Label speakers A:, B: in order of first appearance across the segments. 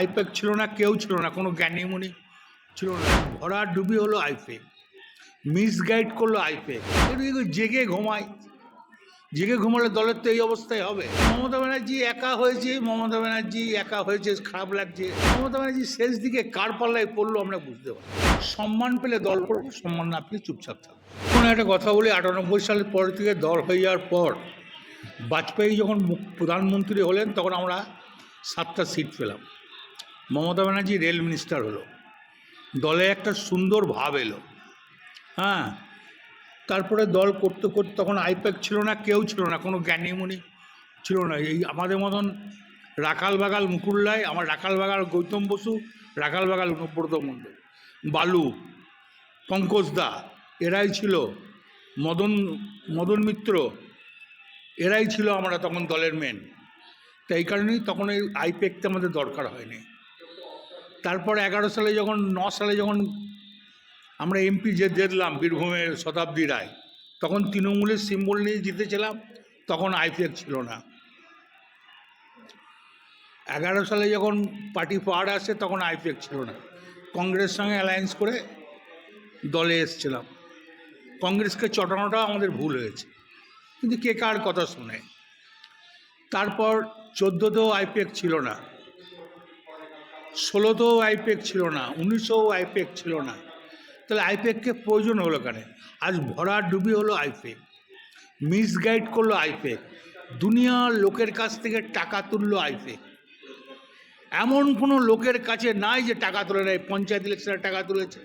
A: I-PAC ছিল না, কেউ ছিল না, কোনো জ্ঞানীমণি ছিল না। ভরা ডুবি হলো আইপ্যাক, মিসগাইড করলো আইপ্যাক। একটু জেগে ঘুমায়, জেগে ঘুমালে দলের তো এই অবস্থায় হবে। মমতা ব্যানার্জি একা হয়েছে, মমতা ব্যানার্জি একা হয়েছে, খারাপ লাগছে। মমতা ব্যানার্জি শেষ দিকে কার পাল্লায় পড়লো আমরা বুঝতে পারি। সম্মান পেলে দল করবো, সম্মান না পেলে চুপচাপ থাকবো। কোনো একটা কথা বলি, 98 সালের পর থেকে দল হয়ে যাওয়ার পর বাজপেয়ী যখন প্রধানমন্ত্রী হলেন তখন আমরা 7টা সিট পেলাম। মমতা ব্যানার্জি রেল মিনিস্টার হলো, দলে একটা সুন্দর ভাব এলো। হ্যাঁ, তারপরে দল করতে করতে তখন আইপ্যাক ছিল না, কেউ ছিল না, কোনো জ্ঞানীমণি ছিল না। এই আমাদের মতন রাখাল বাগাল মুকুল্লায়, আমার রাখাল বাগাল গৌতম বসু, রাখাল বাগাল অনুব্রত মণ্ডল, বালু, পঙ্কজ দা, এরাই ছিল, মদন মিত্র, এরাই ছিল আমরা তখন দলের মেন। তো এই কারণেই তখন এই আইপ্যাকটা আমাদের দরকার হয়নি। তারপর 9 সালে যখন আমরা এমপি যে দেখলাম বীরভূমের শতাব্দী রায়, তখন তৃণমূলের সিম্বল নিয়ে জিতেছিলাম, তখন আইপ্যাক ছিল না। 11 সালে যখন পার্টি পাওয়ার আসে তখন আইপ্যাক ছিল না। কংগ্রেসের সঙ্গে অ্যালায়েন্স করে দলে এসেছিলাম। কংগ্রেসকে চটানোটাও আমাদের ভুল হয়েছে, কিন্তু কে কার কথা শুনে। তারপর 14তেও আইপ্যাক ছিল না, 16তেও আইপ্যাক ছিল না, 1900ও আইপ্যাক ছিল না। তাহলে আইপ্যাককে প্রয়োজন হলো কেন? আজ ভরা ডুবি হলো আইপ্যাক, মিসগাইড করলো আইপ্যাক, দুনিয়ার লোকের কাছ থেকে টাকা তুললো আইপ্যাক। এমন কোনো লোকের কাছে নাই যে টাকা তুলে নেয়। পঞ্চায়েত ইলেকশনের টাকা তুলেছে,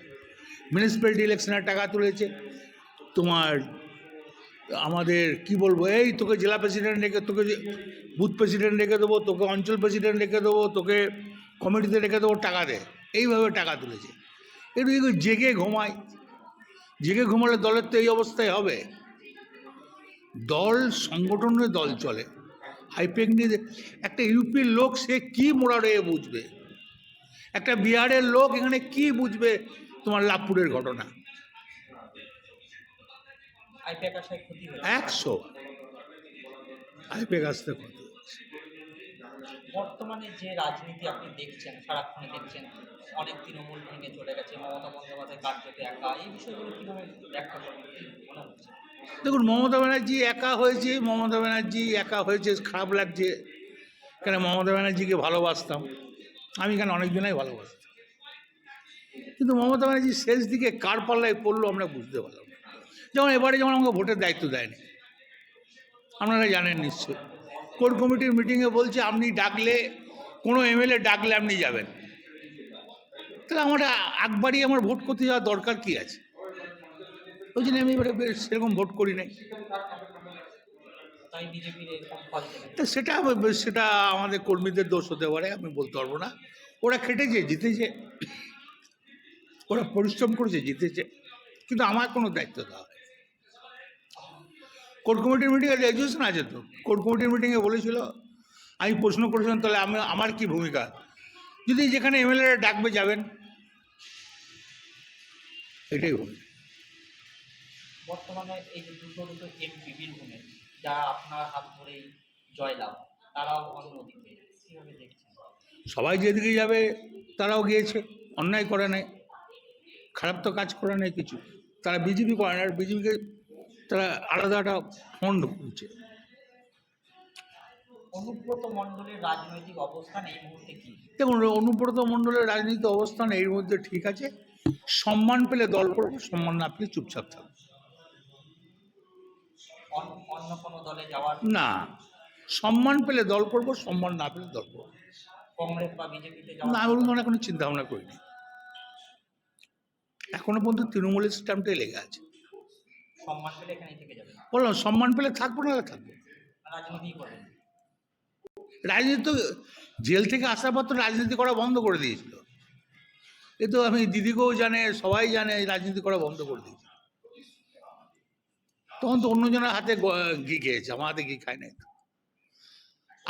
A: মিউনিসিপ্যালিটি ইলেকশনের টাকা তুলেছে, তোমার আমাদের কি বলবো, এই তোকে জেলা প্রেসিডেন্ট রেখে, তোকে বুথ প্রেসিডেন্ট রেখে দেবো, তোকে অঞ্চল প্রেসিডেন্ট রেখে দেবো, তোকে কমিটিতে রেখে দেবো, টাকা দে, এইভাবে টাকা তুলেছে। একটু জেগে ঘুমায়, জেগে ঘুমালে দলের তো এই অবস্থায় হবে। দল সংগঠনের দল চলে, আইপ্যাক নিয়ে একটা ইউপির লোক সে কি মোড়ারে বুঝবে, একটা বিহারের লোক এখানে কি বুঝবে তোমার লাভপুরের ঘটনা। 100 আইপ্যাক আসতে ক্ষতি।
B: বর্তমানে যে রাজনীতি আপনি দেখছেন, সারাক্ষণে দেখছেন, অনেক তৃণমূল ভেঙে চলে গেছে, মমতা বন্দ্যোপাধ্যায় কার্যত একা, এই বিষয়গুলো কীভাবে ব্যাখ্যা করেন, মনে হচ্ছে?
A: দেখুন, মমতা ব্যানার্জি একা হয়েছে, মমতা ব্যানার্জি একা হয়েছে, খারাপ লাগছে। কেন মমতা ব্যানার্জিকে ভালোবাসতাম আমি, কেন অনেকজনাই ভালোবাসতাম, কিন্তু মমতা ব্যানার্জি শেষ দিকে কার পাল্লায় পড়লো আমরা বুঝতে পারলাম না। যেমন এবারে যেমন আমাকে ভোটের দায়িত্ব দেয়নি, আপনারা জানেন নিশ্চয়ই। কোর কমিটির মিটিংয়ে বলছে আপনি ডাকলে, কোনো এমএলএ ডাকলে আপনি যাবেন। তাহলে আমার একবারই আমার ভোট করতে যাওয়ার দরকার কি আছে? ওই জন্য আমি এবারে সেরকম ভোট করি নাই।
B: তাই বিজেপির এরকম ফল পেলেন।
A: তা সেটা আমাদের কর্মীদের দোষ হতে পারে, আমি বলতে পারবো না। ওরা খেটেছে, জিতেছে, ওরা পরিশ্রম করেছে, জিতেছে, কিন্তু আমার কোনো দায়িত্ব দেওয়া হয়। কোর কমিটির মিটিংয়ে রেজুলেশন আছে তো, কোর কমিটির মিটিংয়ে বলেছিল, আমি প্রশ্ন করেছিলাম তাহলে আমার কি ভূমিকা, যদি যেখানে এমএলএরা ডাকবে যাবেন, এটাই ভূমিকা।
B: বর্তমানে এই যে দুটো এমপি বীরভূমে, যারা আপনার হাত ধরেই জয়লাভ, তারাও অন্যদিকে, কীভাবে দেখছেন?
A: সবাই যেদিকে যাবে তারাও গিয়েছে, অন্যায় করে নাই, খারাপ তো কাজ করে নাই কিছু। তারা বিজেপি করে না, আর বিজেপিকে তারা আলাদা একটা ফন্ড করছে।
B: অনুব্রত মণ্ডলের রাজনৈতিক অবস্থান এই মুহূর্তে কি?
A: দেখুন, অনুব্রত মণ্ডলের রাজনীতি অবস্থান এর মধ্যে ঠিক আছে, সম্মান পেলে দল করবো, সম্মান না পেলে চুপচাপ থাকবো।
B: অন্য কোনো দলে যাওয়ার
A: না, সম্মান পেলে দল করবো, সম্মান না পেলে দল করবো
B: কংগ্রেস বা বিজেপিতে
A: না।
B: যাওয়ার
A: আমি মনে কোনো চিন্তা ভাবনা করিনি, এখনো পর্যন্ত তৃণমূলের স্ট্যাম্পটাই লেগে আছে।
B: সম্মান পেলে এখানেই থেকে যাবে,
A: বললাম সম্মান পেলে থাকবো, না থাকবো।
B: রাজনীতি করবেন।
A: রাজনীতি তো জেল থেকে আসার পর তো রাজনীতি করা বন্ধ করে দিয়েছিল। এ তো আমি দিদিকেও জানে, সবাই জানে রাজনীতি করা বন্ধ করে দিয়েছিল। তখন তো অন্যজনের হাতে ঘি খেয়েছে, আমার হাতে ঘি খায় নাই।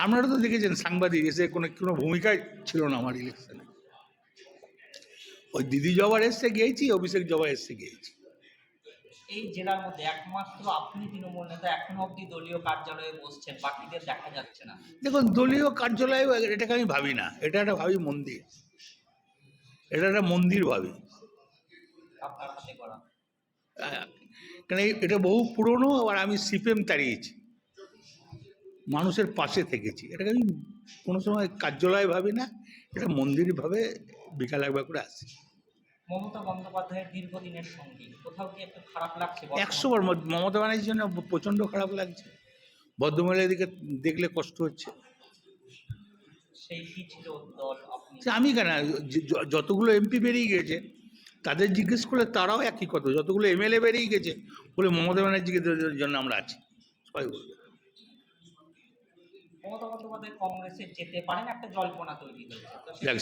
A: আপনারা তো দেখেছেন, সাংবাদিক এসে কোনো ভূমিকায় ছিল না আমার ইলেকশনে। ওই দিদি জবার এসছে গিয়েছি, অভিষেক জবা এসছে গিয়েছি।
B: এই জেলার মধ্যে একমাত্র আপনি তৃণমূল নেতা এখনো অবধি দলীয় কার্যালয়ে বসছেন, বাকিদের দেখা যাচ্ছে না।
A: দেখুন, দলীয় কার্যালয় এটাকে আমি ভাবি না, এটা একটা ভাবি মন্দির, এটা একটা মন্দির ভাবি।
B: আপনার হাতে করা।
A: কারণ এটা বহু পুরনো, আর আমি সিপিএম তাড়িয়েছি, মানুষের পাশে থেকেছি, এটাকে আমি কোনো সময় কার্যালয় ভাবি না, এটা মন্দির ভাবে বিকাল একবার করে আসি।
B: মমতা বন্দ্যোপাধ্যায়ের দীর্ঘদিনের সঙ্গী, কোথাও কি একটু খারাপ লাগছে?
A: 100 বার মমতা ব্যানার্জির জন্য প্রচণ্ড খারাপ লাগছে, ভদ্রমহিলার দিকে দেখলে কষ্ট হচ্ছে।
B: সেই কি ছিল দল আপনি?
A: সে আমি কেন, যতগুলো এমপি বেরিয়ে গেছে তাদের জিজ্ঞেস করলে তারাও একই কথা, যতগুলো এমএলএ বেরিয়ে গেছে বলে মমতা ব্যানার্জিকে জন্য আমরা আছি, সবাই বলবে।
B: মমতা বন্দ্যোপাধ্যায় কংগ্রেসে যেতে পারেন, একটা জল্পনা তৈরি হয়েছে, তো
A: দেখ,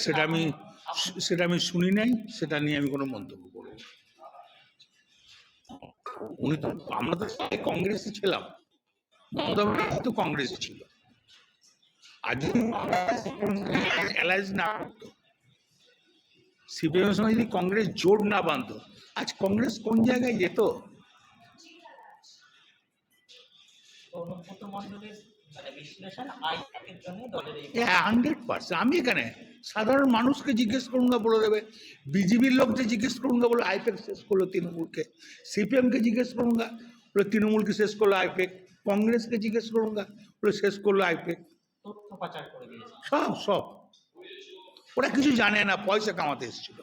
A: সেটা আমি শুনি নাই, সেটা নিয়ে আমি কোনো মন্তব্য করবো না। উনি তো, আমরা তো সবাই কংগ্রেসে ছিলাম, মমতা ব্যানার্জি তো কংগ্রেসে ছিল। আজ অ্যালায়েন্স না করতো, সিপিএম এর সঙ্গে যদি কংগ্রেস জোট না বাঁধতো, আজ কংগ্রেস কোন জায়গায় যেত?
B: তো অনুব্রত মণ্ডলের মানে বিশ্লেষণ আইপ্যাকের জন্য দলের এই
A: 100%। আমি এখানে সাধারণ মানুষকে জিজ্ঞেস করুন না, বলে দেবে। বিজেপির লোককে জিজ্ঞেস করুন না, বলে আইপ্যাক শেষ করলো তৃণমূলকে। সিপিএমকে জিজ্ঞেস করুন না, বলে তৃণমূলকে শেষ করলো আইপ্যাক। কংগ্রেসকে জিজ্ঞেস করুন না, বলে শেষ করলো আইপ্যাক।
B: তথ্য পাচার করে দিয়েছে।
A: সব ওরা কিছু জানে না, পয়সা কামাতে এসেছিল।